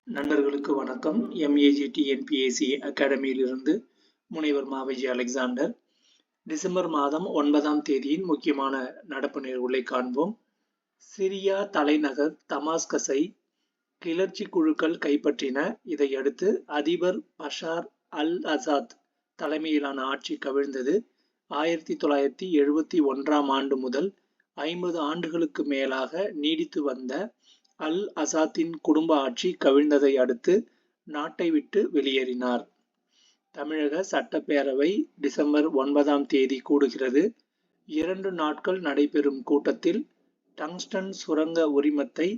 நண்பர்களுக்கு வணக்கம். MEGT NPAC அகாடமியிலிருந்து முனைவர் மாவிஜி அலெக்சாண்டர். டிசம்பர் மாதம் 9ஆம் தேதியின் முக்கியமான நடப்பு நிகழ்வுகளை காண்போம். சிரியா தலைநகர் தமாஸ்கஸை கிளர்ச்சி குழுக்கள் கைப்பற்றின. இதையடுத்து அதிபர் பஷார் அல் அசாத் தலைமையிலான ஆட்சி கவிழ்ந்தது. 1971ஆம் ஆண்டு முதல் 50 ஆண்டுகளுக்கு மேலாக நீடித்து வந்த அல் அசாத்தின் குடும்ப ஆட்சி கவிழ்ந்ததை அடுத்து நாட்டை விட்டு வெளியேறினார். தமிழக சட்டப்பேரவை டிசம்பர் 9ஆம் தேதி கூடுகிறது. 2 நாட்கள் நடைபெறும் கூட்டத்தில் டங்ஸ்டன் சுரங்க உரிமத்தை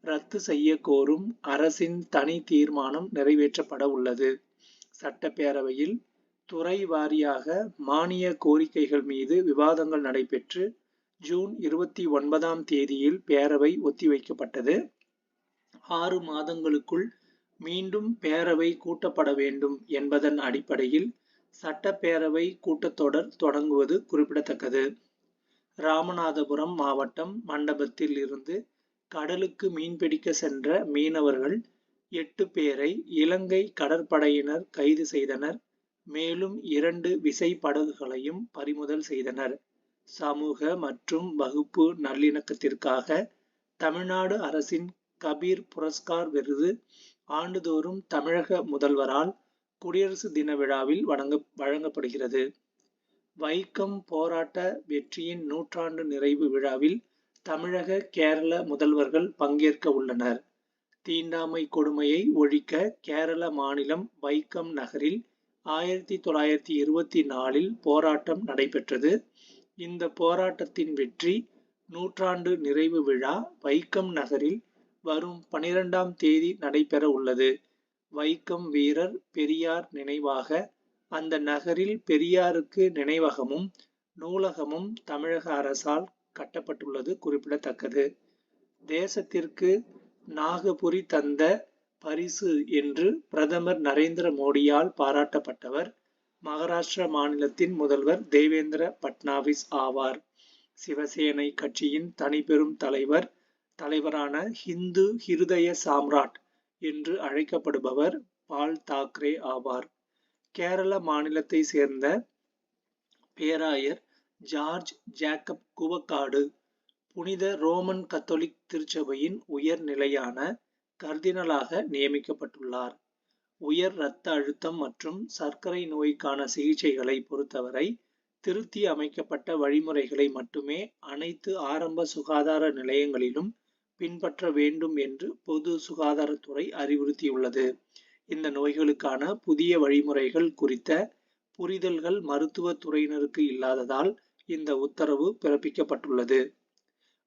ரத்து செய்ய கோரும் அரசின் தனி தீர்மானம் நிறைவேற்றப்பட உள்ளது. சட்டப்பேரவையில் துறை வாரியாக மானிய கோரிக்கைகள் மீது விவாதங்கள் நடைபெற்று ஜூன் 29ஆம் தேதியில் பேரவை ஒத்திவைக்கப்பட்டது. 6 மாதங்களுக்குள் மீண்டும் பேரவை கூட்டப்பட வேண்டும் என்பதன் அடிப்படையில் சட்டப்பேரவை கூட்டத்தொடர் தொடங்குவது குறிப்பிடத்தக்கது. ராமநாதபுரம் மாவட்டம் மண்டபத்தில் இருந்து கடலுக்கு மீன்பிடிக்க சென்ற மீனவர்கள் 8 பேரை இலங்கை கடற்படையினர் கைது செய்தனர். மேலும் 2 விசை படகுகளையும் பறிமுதல் செய்தனர். சமூக மற்றும் வகுப்பு நல்லிணக்கத்திற்காக தமிழ்நாடு அரசின் கபீர் புரஸ்கார் விருது ஆண்டுதோறும் தமிழக முதல்வரால் குடியரசு தின விழாவில் வழங்கப்படுகிறது. வைக்கம் போராட்ட வெற்றியின் 100ஆண்டு நிறைவு விழாவில் தமிழக கேரள முதல்வர்கள் பங்கேற்க உள்ளனர். தீண்டாமை கொடுமையை ஒழிக்க கேரள மாநிலம் வைக்கம் நகரில் 1924இல் போராட்டம் நடைபெற்றது. இந்த போராட்டத்தின் வெற்றி 100ஆண்டு நிறைவு விழா வைக்கம் நகரில் வரும் 12ஆம் தேதி நடைபெற உள்ளது. வைக்கம் வீரர் பெரியார் நினைவாக அந்த நகரில் பெரியாருக்கு நினைவகமும் நூலகமும் தமிழக அரசால் கட்டப்பட்டுள்ளது குறிப்பிடத்தக்கது. தேசத்திற்கு நாகபுரி தந்த பரிசு என்று பிரதமர் நரேந்திர மோடியால் பாராட்டப்பட்டவர் மகாராஷ்டிர மாநிலத்தின் முதல்வர் தேவேந்திர பட்னாவிஸ் ஆவார். சிவசேனை கட்சியின் தனிப்பெரும் தலைவரான ஹிந்து ஹிருதய சாம்ராட் என்று அழைக்கப்படுபவர் பால் தாக்கரே ஆவார். கேரள மாநிலத்தை சேர்ந்த பேராயர் ஜார்ஜ் ஜேக்கப் குவக்காடு புனித ரோமன் கத்தோலிக் திருச்சபையின் உயர் நிலையான கர்தினலாக நியமிக்கப்பட்டுள்ளார். உயர் இரத்த அழுத்தம் மற்றும் சர்க்கரை நோய்க்கான சிகிச்சைகளை பொறுத்தவரை திருத்தி அமைக்கப்பட்ட வழிமுறைகளை மட்டுமே அனைத்து ஆரம்ப சுகாதார நிலையங்களிலும் பின்பற்ற வேண்டும் என்று பொது சுகாதாரத்துறை அறிவுறுத்தியுள்ளது. இந்த நோய்களுக்கான புதிய வழிமுறைகள் குறித்த புரிதல்கள் மருத்துவ துறையினருக்கு இல்லாததால் இந்த உத்தரவு பிறப்பிக்கப்பட்டுள்ளது.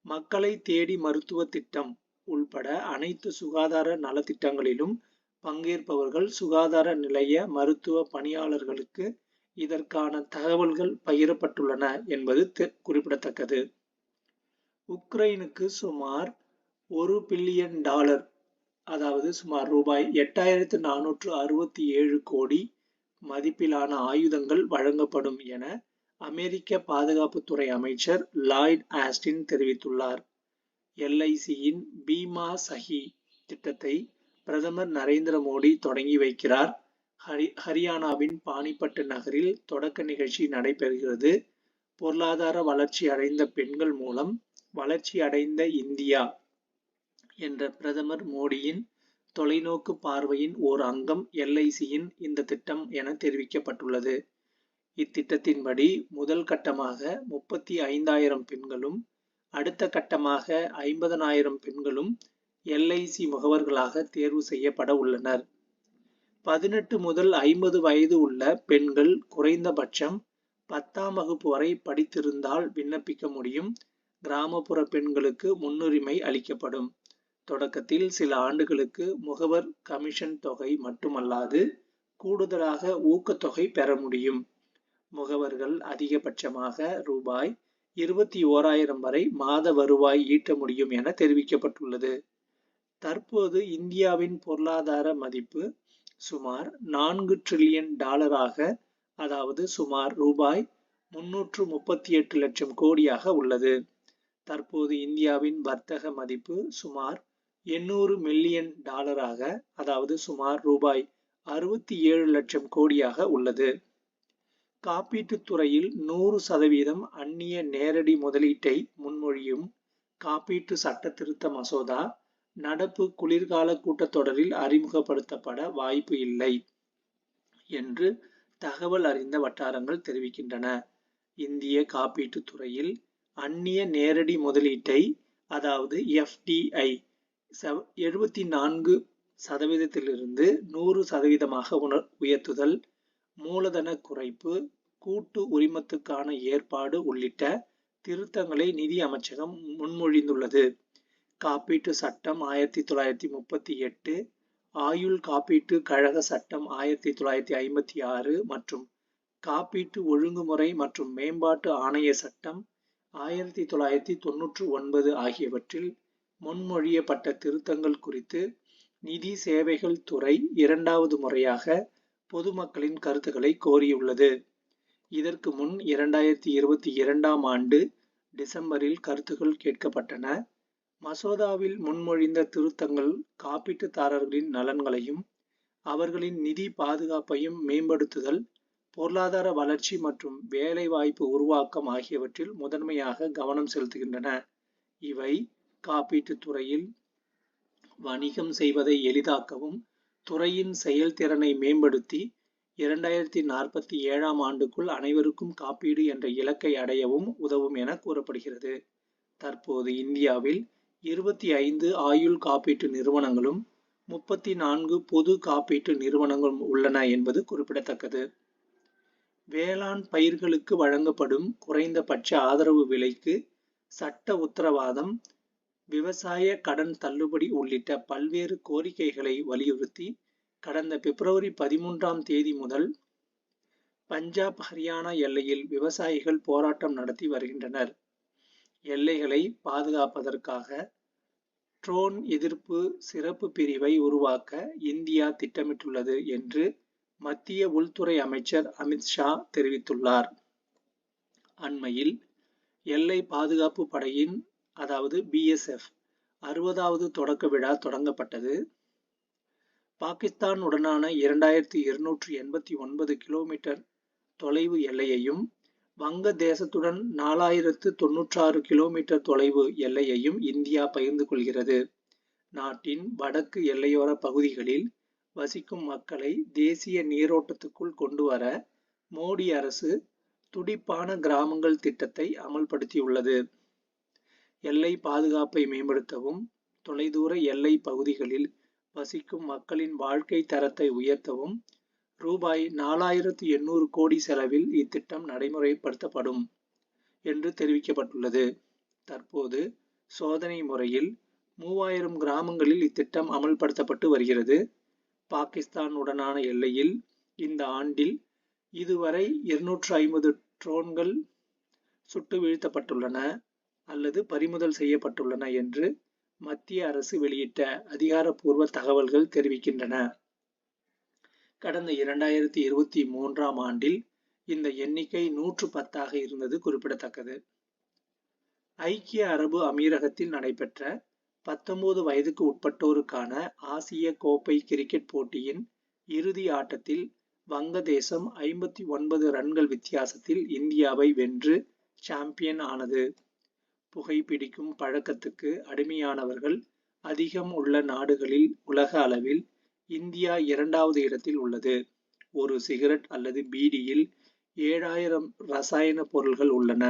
மக்களை தேடி மருத்துவ திட்டம் உள்பட அனைத்து சுகாதார நலத்திட்டங்களிலும் பங்கேற்பவர்கள் சுகாதார நிலைய மருத்துவ பணியாளர்களுக்கு இதற்கான தகவல்கள் பகிரப்பட்டுள்ளன என்பது குறிப்பிடத்தக்கது. உக்ரைனுக்கு சுமார் $1 பில்லியன் அதாவது சுமார் ரூபாய் 8467 கோடி மதிப்பிலான ஆயுதங்கள் வழங்கப்படும் என அமெரிக்க பாதுகாப்புத்துறை அமைச்சர் லாய்ட் ஆஸ்டின் தெரிவித்துள்ளார். LICயின் பீமா சஹி திட்டத்தை பிரதமர் நரேந்திர மோடி தொடங்கி வைக்கிறார். ஹரியானாவின் பானிபட் நகரில் தொடக்க நிகழ்ச்சி நடைபெறுகிறது. பொருளாதார வளர்ச்சி அடைந்த பெண்கள் மூலம் வளர்ச்சி அடைந்த இந்தியா என்ற பிரதமர் மோடியின் தொலைநோக்கு பார்வையின் ஓர் அங்கம் LICயின் இந்த திட்டம் என தெரிவிக்கப்பட்டுள்ளது. இத்திட்டத்தின்படி முதல் கட்டமாக 35,000 பெண்களும் அடுத்த கட்டமாக 50,000 பெண்களும் LIC முகவர்களாக தேர்வு செய்யப்பட உள்ளனர். 18 முதல் 50 வயது உள்ள பெண்கள் குறைந்தபட்சம் 10ஆம் வகுப்பு வரை படித்திருந்தால் விண்ணப்பிக்க முடியும். கிராமப்புற பெண்களுக்கு முன்னுரிமை அளிக்கப்படும். தொடக்கத்தில் சில ஆண்டுகளுக்கு முகவர் கமிஷன் தொகை மட்டுமல்லாது கூடுதலாக ஊக்கத்தொகை பெற முடியும். முகவர்கள் அதிகபட்சமாக ரூபாய் 21,000 வரை மாத வருவாய் ஈட்ட முடியும் என தெரிவிக்கப்பட்டுள்ளது. தற்போது இந்தியாவின் பொருளாதார மதிப்பு சுமார் $4 டிரில்லியன் அதாவது சுமார் ரூபாய் 338 லட்சம் கோடியாக உள்ளது. தற்போது இந்தியாவின் வர்த்தக மதிப்பு சுமார் 800 மில்லியன் டாலராக, அதாவது சுமார் ரூபாய் 67 லட்சம் கோடியாக உள்ளது. காப்பீட்டுத் துறையில் 100% அந்நிய நேரடி முதலீட்டை முன்மொழியும் காப்பீட்டு சட்ட திருத்த மசோதா நடப்பு குளிர்கால கூட்டத்தொடரில் அறிமுகப்படுத்தப்பட வாய்ப்பு இல்லை என்று தகவல் அறிந்த வட்டாரங்கள் தெரிவிக்கின்றன. இந்திய காப்பீட்டுத் துறையில் அந்நிய நேரடி முதலீட்டை, அதாவது FDI 74%லிருந்து 100%ஆக உயர்த்துதல், மூலதன குறைப்பு, கூட்டு உரிமத்துக்கான ஏற்பாடு உள்ளிட்ட திருத்தங்களை நிதி அமைச்சகம் முன்மொழிந்துள்ளது. காப்பீட்டு சட்டம் 1938, ஆயுள் காப்பீட்டு கழக சட்டம் 1956 மற்றும் காப்பீட்டு ஒழுங்குமுறை மற்றும் மேம்பாட்டு ஆணைய சட்டம் 1999 ஆகியவற்றில் முன்மொழியப்பட்ட திருத்தங்கள் குறித்து நிதி சேவைகள் துறை 2வது முறையாக பொதுமக்களின் கருத்துக்களை கோரியுள்ளது. இதற்கு முன் 2022ஆம் ஆண்டு டிசம்பரில் கருத்துக்கள் கேட்கப்பட்டன. மசோதாவில் முன்மொழிந்த திருத்தங்கள் காப்பீட்டுதாரர்களின் நலன்களையும் அவர்களின் நிதி பாதுகாப்பையும் மேம்படுத்துதல், பொருளாதார வளர்ச்சி மற்றும் வேலைவாய்ப்பு உருவாக்கம் ஆகியவற்றில் முதன்மையாக கவனம் செலுத்துகின்றன. இவை காப்பீட்டுத் துறையில் வணிகம் செய்வதை எளிதாக்கவும், துறையின் செயல்திறனை மேம்படுத்தி 2047ஆம் ஆண்டுக்குள் அனைவருக்கும் காப்பீடு என்ற இலக்கை அடையவும் உதவும் என கூறப்படுகிறது. தற்போது இந்தியாவில் 25 ஆயுள் காப்பீட்டு நிறுவனங்களும் 34 பொது காப்பீட்டு நிறுவனங்களும் உள்ளன என்பது குறிப்பிடத்தக்கது. வேளாண் பயிர்களுக்கு வழங்கப்படும் குறைந்தபட்ச ஆதரவு விலைக்கு சட்ட உத்தரவாதம், விவசாய கடன் தள்ளுபடி உள்ளிட்ட பல்வேறு கோரிக்கைகளை வலியுறுத்தி கடந்த பிப்ரவரி 13ஆம் தேதி முதல் பஞ்சாப், ஹரியானா எல்லையில் விவசாயிகள் போராட்டம் நடத்தி வருகின்றனர். எல்லைகளை பாதுகாப்பதற்காக ட்ரோன் எதிர்ப்பு சிறப்பு பிரிவை உருவாக்க இந்தியா திட்டமிட்டுள்ளது என்று மத்திய உள்துறை அமைச்சர் அமித் ஷா தெரிவித்துள்ளார். அண்மையில் எல்லை பாதுகாப்பு படையின், அதாவது BSF 60வது தொடக்க விழா தொடங்கப்பட்டது. பாகிஸ்தான் உடனான 2289 கிலோமீட்டர் தொலைவு எல்லையையும், வங்க தேசத்துடன் 4096 கிலோமீட்டர் தொலைவு எல்லையையும் இந்தியா பகிர்ந்து கொள்கிறது. நாட்டின் வடக்கு எல்லையோர பகுதிகளில் வசிக்கும் மக்களை தேசிய நீரோட்டத்துக்குள் கொண்டுவர மோடி அரசு துடிப்பான கிராமங்கள் திட்டத்தை அமல்படுத்தியுள்ளது. எல்லை பாதுகாப்பை மேம்படுத்தவும், தொலைதூர எல்லை பகுதிகளில் வசிக்கும் மக்களின் வாழ்க்கை தரத்தை உயர்த்தவும் ரூபாய் 4800 கோடி செலவில் இத்திட்டம் நடைமுறைப்படுத்தப்படும் என்று தெரிவிக்கப்பட்டுள்ளது. தற்போது சோதனை முறையில் 3000 கிராமங்களில் இத்திட்டம் அமல்படுத்தப்பட்டு வருகிறது. பாகிஸ்தான் உடனான எல்லையில் இந்த ஆண்டில் இதுவரை 250 ட்ரோன்கள் சுட்டு வீழ்த்தப்பட்டுள்ளன அல்லது பறிமுதல் செய்யப்பட்டுள்ளன என்று மத்திய அரசு வெளியிட்ட அதிகாரப்பூர்வ தகவல்கள் தெரிவிக்கின்றன. கடந்த 2023ஆம் ஆண்டில் இந்த எண்ணிக்கை 110ஆக இருந்தது குறிப்பிடத்தக்கது. ஐக்கிய அரபு அமீரகத்தில் நடைபெற்ற 19 வயதுக்கு உட்பட்டோருக்கான ஆசிய கோப்பை கிரிக்கெட் போட்டியின் இறுதி ஆட்டத்தில் வங்கதேசம் 59 ரன்கள் வித்தியாசத்தில் இந்தியாவை வென்று சாம்பியன் ஆனது. புகைப்பிடிக்கும் பழக்கத்துக்கு அடிமையானவர்கள் அதிகம் உள்ள நாடுகளில் உலக அளவில் இந்தியா 2வது இடத்தில் உள்ளது. ஒரு சிகரெட் அல்லது பீடியில் 7000 ரசாயன பொருள்கள் உள்ளன.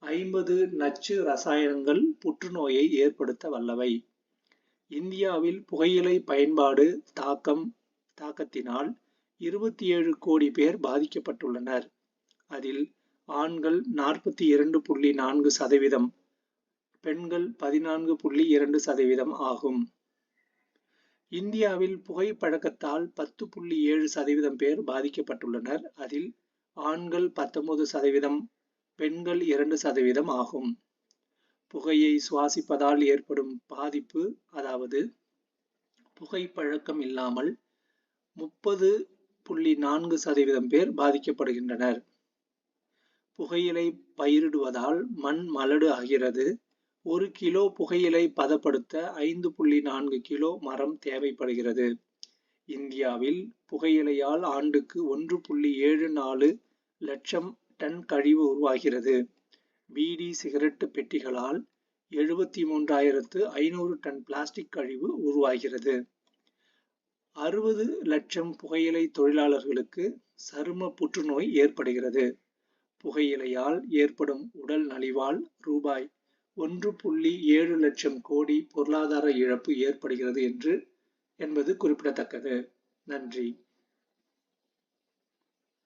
50 நச்சு ரசாயனங்கள் புற்றுநோயை ஏற்படுத்த வல்லவை. இந்தியாவில் புகையிலை பயன்பாடு தாக்கத்தினால் 27 கோடி பேர் பாதிக்கப்பட்டுள்ளனர். அதில் ஆண்கள் 42.4%, பெண்கள் 14.2% ஆகும். இந்தியாவில் புகைப்பழக்கத்தால் 10.7% பேர் பாதிக்கப்பட்டுள்ளனர். அதில் ஆண்கள் 19%, பெண்கள் 2% ஆகும். புகையை சுவாசிப்பதால் ஏற்படும் பாதிப்பு, அதாவது புகைப்பழக்கம் இல்லாமல் 30.4% பேர் பாதிக்கப்படுகின்றனர். புகையிலை பயிரிடுவதால் மண் மலடு ஆகிறது. 1 கிலோ புகையிலை பதப்படுத்த 5.4 கிலோ மரம் தேவைப்படுகிறது. இந்தியாவில் புகையிலையால் ஆண்டுக்கு 1.74 லட்சம் டன் கழிவு உருவாகிறது. பீடி, சிகரெட் பெட்டிகளால் 73,500 டன் பிளாஸ்டிக் கழிவு உருவாகிறது. 60 லட்சம் புகையிலை தொழிலாளர்களுக்கு சரும புற்றுநோய் ஏற்படுகிறது. புகையிலையால் ஏற்படும் உடல் நலிவால் ரூபாய் 1.7 லட்சம் கோடி பொருளாதார இழப்பு ஏற்படுகிறது என்பது குறிப்பிடத்தக்கது. நன்றி.